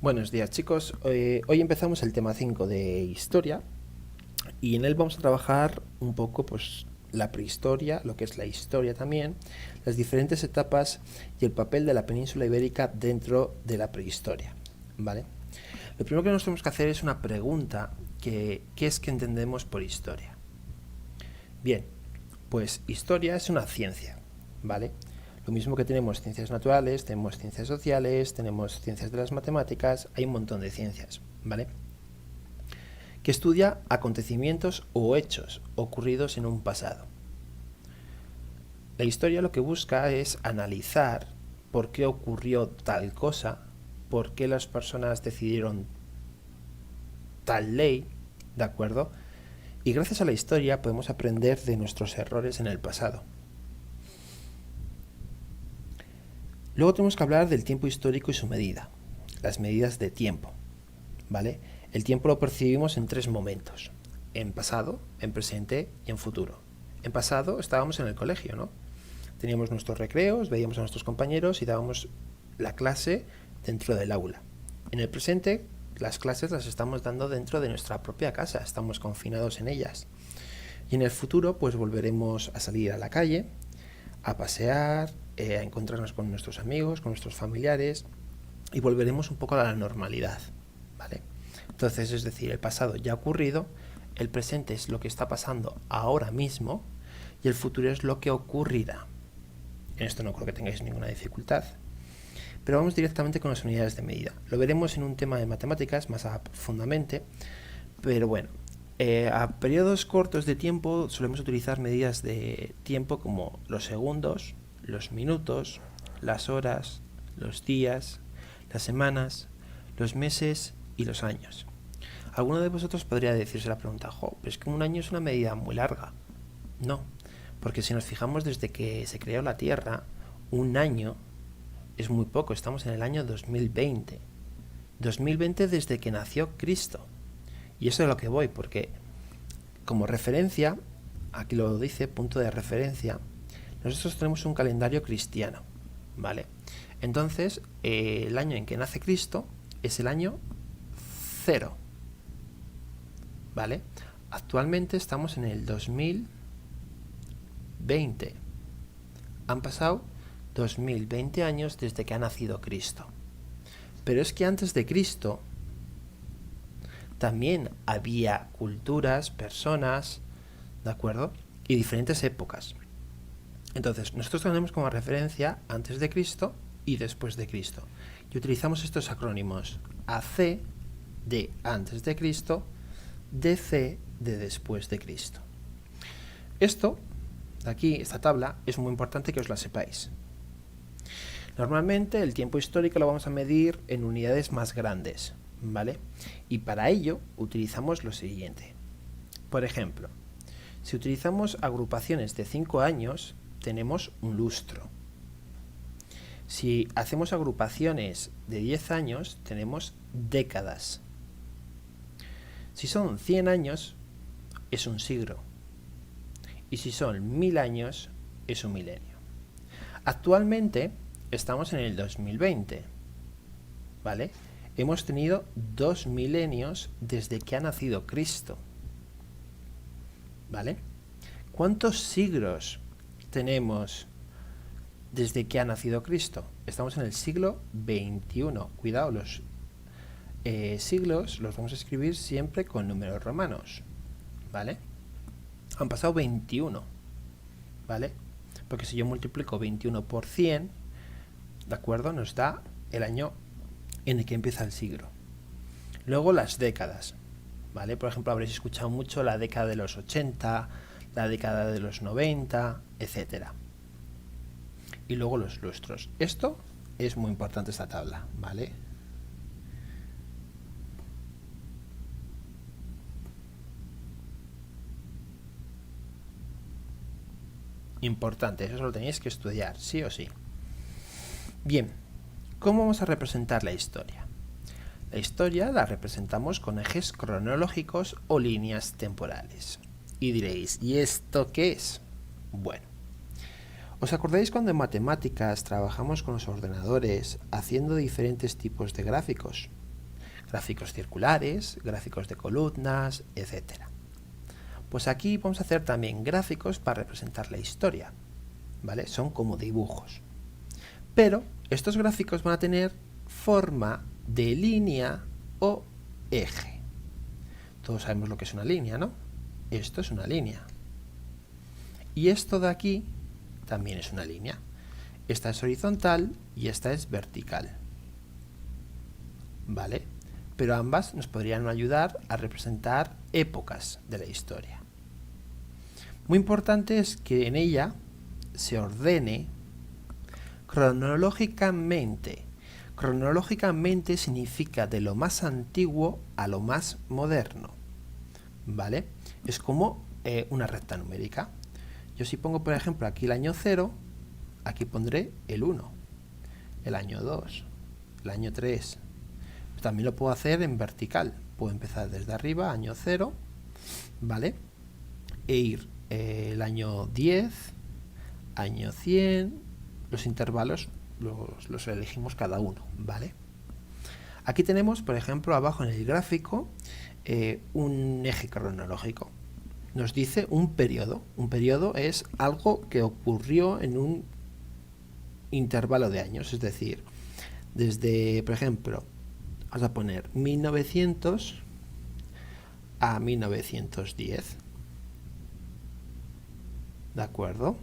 Buenos días chicos, hoy empezamos el tema 5 de historia y en él vamos a trabajar un poco pues la prehistoria, lo que es la historia también, las diferentes etapas y el papel de la península ibérica dentro de la prehistoria, ¿vale? Lo primero que nos tenemos que hacer es una pregunta ¿qué es que entendemos por historia? Bien, pues historia es una ciencia, ¿vale? Lo mismo que tenemos ciencias naturales, tenemos ciencias sociales, tenemos ciencias de las matemáticas, hay un montón de ciencias, ¿vale? Que estudia acontecimientos o hechos ocurridos en un pasado. La historia lo que busca es analizar por qué ocurrió tal cosa, por qué las personas decidieron tal ley, ¿de acuerdo? Y gracias a la historia podemos aprender de nuestros errores en el pasado. Luego tenemos que hablar del tiempo histórico y su medida, las medidas de tiempo, ¿vale? El tiempo lo percibimos en tres momentos, en pasado, en presente y en futuro. En pasado estábamos en el colegio, ¿no? Teníamos nuestros recreos, veíamos a nuestros compañeros y dábamos la clase dentro del aula. En el presente, las clases las estamos dando dentro de nuestra propia casa, estamos confinados en ellas. Y en el futuro, pues volveremos a salir a la calle, a pasear, a encontrarnos con nuestros amigos, con nuestros familiares y volveremos un poco a la normalidad, ¿vale? Entonces, es decir, el pasado ya ha ocurrido, el presente es lo que está pasando ahora mismo y el futuro es lo que ocurrirá. En esto no creo que tengáis ninguna dificultad. Pero vamos directamente con las unidades de medida. Lo veremos en un tema de matemáticas más profundamente, pero bueno, a periodos cortos de tiempo solemos utilizar medidas de tiempo como los segundos, los minutos, las horas, los días, las semanas, los meses y los años. Alguno de vosotros podría decirse la pregunta, pero es que un año es una medida muy larga. No, porque si nos fijamos desde que se creó la Tierra, un año es muy poco, estamos en el año 2020. 2020 desde que nació Cristo. Y eso es a lo que voy, porque como referencia, aquí lo dice, punto de referencia, nosotros tenemos un calendario cristiano, ¿vale? Entonces, el año en que nace Cristo es el año 0, ¿vale? Actualmente estamos en el 2020. Han pasado 2020 años desde que ha nacido Cristo. Pero es que antes de Cristo también había culturas, personas, ¿de acuerdo? Y diferentes épocas. Entonces, nosotros tenemos como referencia antes de Cristo y después de Cristo. Y utilizamos estos acrónimos: AC de antes de Cristo, DC de después de Cristo. Esto, de aquí, esta tabla, es muy importante que os la sepáis. Normalmente el tiempo histórico lo vamos a medir en unidades más grandes, ¿vale? Y para ello utilizamos lo siguiente. Por ejemplo, si utilizamos agrupaciones de 5 años, tenemos un lustro. Si hacemos agrupaciones de 10 años, tenemos décadas. Si son 100 años, es un siglo. Y si son 1000 años, es un milenio. Actualmente estamos en el 2020, ¿vale? Hemos tenido 2 milenios desde que ha nacido Cristo, ¿vale? ¿Cuántos siglos tenemos desde que ha nacido Cristo? Estamos en el siglo XXI. Cuidado, los siglos los vamos a escribir siempre con números romanos, ¿vale? Han pasado 21, ¿vale? Porque si yo multiplico 21 por 100, ¿de acuerdo? Nos da el año en el que empieza el siglo. Luego las décadas, ¿vale? Por ejemplo, habréis escuchado mucho la década de los 80, la década de los 90, etc. Y luego los lustros. Esto es muy importante, esta tabla, ¿vale? Importante, eso lo tenéis que estudiar, sí o sí. Bien, ¿cómo vamos a representar la historia? La historia la representamos con ejes cronológicos o líneas temporales. Y diréis, ¿y esto qué es? Bueno, ¿os acordáis cuando en matemáticas trabajamos con los ordenadores haciendo diferentes tipos de gráficos? gráficos circulares, gráficos de columnas, etc. Pues aquí vamos a hacer también gráficos para representar la historia, ¿vale? Son como dibujos. Pero estos gráficos van a tener forma de línea o eje. Todos sabemos lo que es una línea, ¿no? Esto es una línea. Y esto de aquí también es una línea. Esta es horizontal y esta es vertical. ¿Vale? Pero ambas nos podrían ayudar a representar épocas de la historia. Muy importante es que en ella se ordene cronológicamente. Cronológicamente significa de lo más antiguo a lo más moderno, ¿vale? Es como una recta numérica. Yo si pongo, por ejemplo, aquí el año 0, aquí pondré el 1, el año 2, el año 3. También lo puedo hacer en vertical. Puedo empezar desde arriba, año 0, ¿vale? E ir el año 10, año 100, los intervalos los elegimos cada uno, ¿vale? Aquí tenemos, por ejemplo, abajo en el gráfico, un eje cronológico. Nos dice un periodo. Un periodo es algo que ocurrió en un intervalo de años, es decir, desde, por ejemplo, vamos a poner 1900 a 1910. ¿De acuerdo?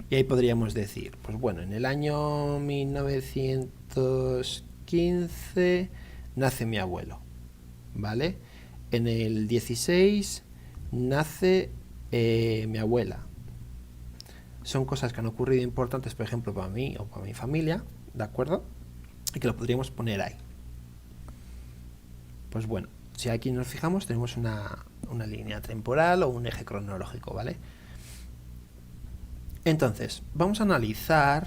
Y ahí podríamos decir, pues bueno, en el año 1915 nace mi abuelo, ¿vale? En el 16 nace mi abuela. Son cosas que han ocurrido importantes, por ejemplo, para mí o para mi familia, ¿de acuerdo? Y que lo podríamos poner ahí. Pues bueno, si aquí nos fijamos, tenemos una línea temporal o un eje cronológico, ¿vale? Entonces, vamos a analizar,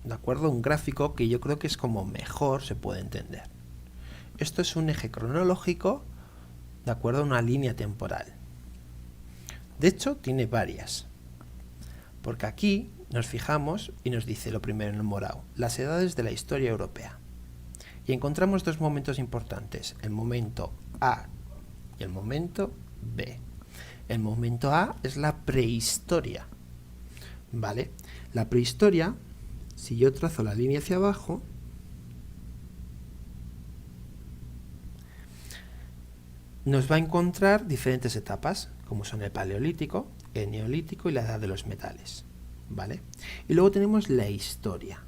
¿de acuerdo? Un gráfico que yo creo que es como mejor se puede entender. Esto es un eje cronológico, ¿de acuerdo? Una línea temporal. De hecho, tiene varias. Porque aquí nos fijamos y nos dice lo primero en el morado, las edades de la historia europea. Y encontramos dos momentos importantes, el momento A y el momento B. El momento A es la prehistoria, ¿vale? La prehistoria, si yo trazo la línea hacia abajo, nos va a encontrar diferentes etapas, como son el paleolítico, el neolítico y la edad de los metales, ¿vale? Y luego tenemos la historia,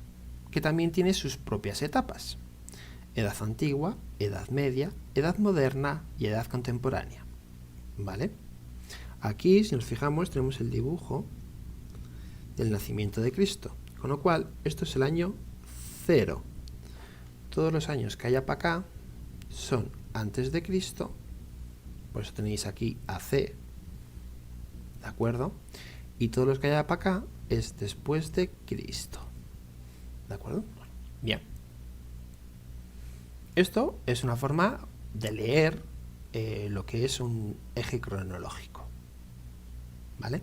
que también tiene sus propias etapas. Edad antigua, edad media, edad moderna y edad contemporánea, ¿vale? Aquí, si nos fijamos, tenemos el dibujo del nacimiento de Cristo, con lo cual esto es el año 0. Todos los años que haya para acá son antes de Cristo, por eso tenéis aquí AC, ¿de acuerdo? Y todos los que haya para acá es después de Cristo, ¿de acuerdo? Bien. Esto es una forma de leer lo que es un eje cronológico, ¿vale?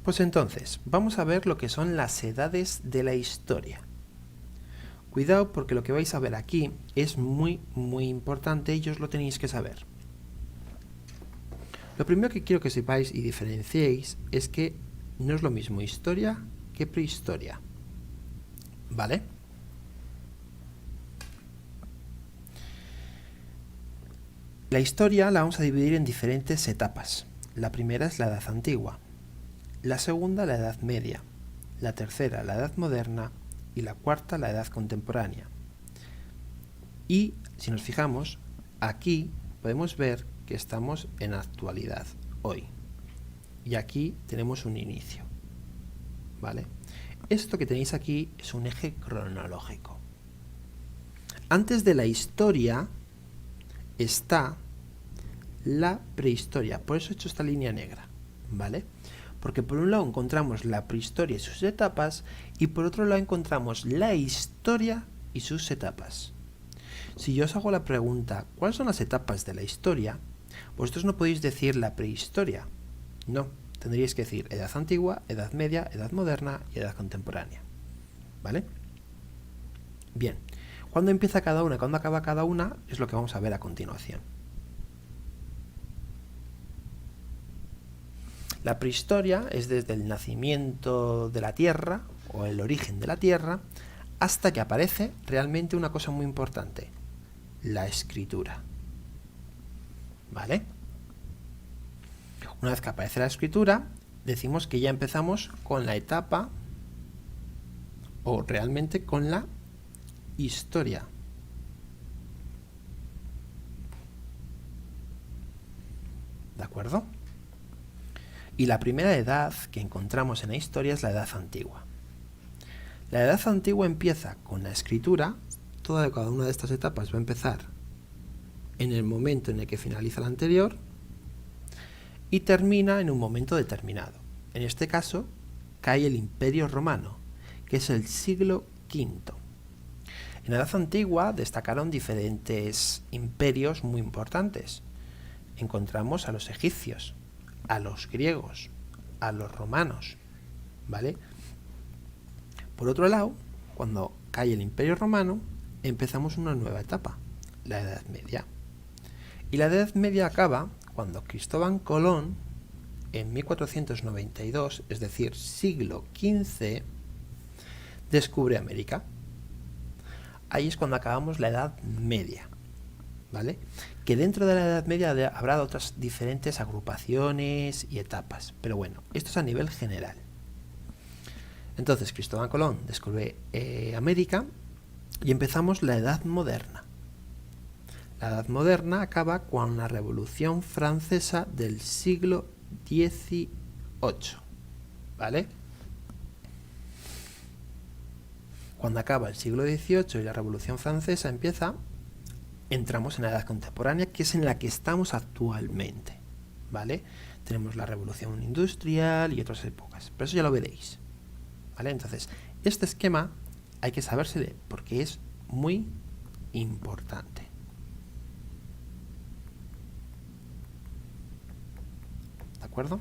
Pues entonces, vamos a ver lo que son las edades de la historia. Cuidado porque lo que vais a ver aquí es muy importante y os lo tenéis que saber. Lo primero que quiero que sepáis y diferenciéis es que no es lo mismo historia que prehistoria, ¿vale? La historia la vamos a dividir en diferentes etapas. La primera es la edad antigua, la segunda la edad media, la tercera la edad moderna y la cuarta la edad contemporánea. Y si nos fijamos, aquí podemos ver que estamos en actualidad, hoy. Y aquí tenemos un inicio, ¿vale? Esto que tenéis aquí es un eje cronológico. Antes de la historia está la prehistoria, por eso he hecho esta línea negra, ¿vale? Porque por un lado encontramos la prehistoria y sus etapas, y por otro lado encontramos la historia y sus etapas. Si yo os hago la pregunta, ¿cuáles son las etapas de la historia? Vosotros no podéis decir la prehistoria, no, Tendríais que decir edad antigua, edad media, edad moderna y edad contemporánea. ¿Vale? Bien. ¿Cuándo empieza cada una y cuándo acaba cada una? Es lo que vamos a ver a continuación. La prehistoria es desde el nacimiento de la Tierra, o el origen de la Tierra, hasta que aparece realmente una cosa muy importante, la escritura. ¿Vale? Una vez que aparece la escritura, decimos que ya empezamos con la etapa, o realmente con la historia. ¿De acuerdo? Y la primera edad que encontramos en la historia es la edad antigua. La edad antigua empieza con la escritura. Toda cada una de estas etapas va a empezar en el momento en el que finaliza la anterior y termina en un momento determinado. En este caso, cae el Imperio Romano, que es el siglo V. En la edad antigua destacaron diferentes imperios muy importantes. Encontramos a los egipcios, a los griegos, a los romanos, ¿vale? Por otro lado, cuando cae el Imperio Romano, empezamos una nueva etapa, la Edad Media. Y la Edad Media acaba cuando Cristóbal Colón, en 1492, es decir, siglo XV, descubre América. Ahí es cuando acabamos la Edad Media, ¿vale? Que dentro de la Edad Media habrá otras diferentes agrupaciones y etapas, pero bueno, esto es a nivel general. Entonces Cristóbal Colón descubre América y empezamos la Edad Moderna. La Edad Moderna acaba con la Revolución Francesa del siglo XVIII, ¿vale? Cuando acaba el siglo XVIII y la Revolución Francesa entramos en la edad contemporánea, que es en la que estamos actualmente, ¿vale? Tenemos la Revolución Industrial y otras épocas, pero eso ya lo veréis, ¿vale? Entonces, este esquema hay que sabérselo porque es muy importante. ¿De acuerdo?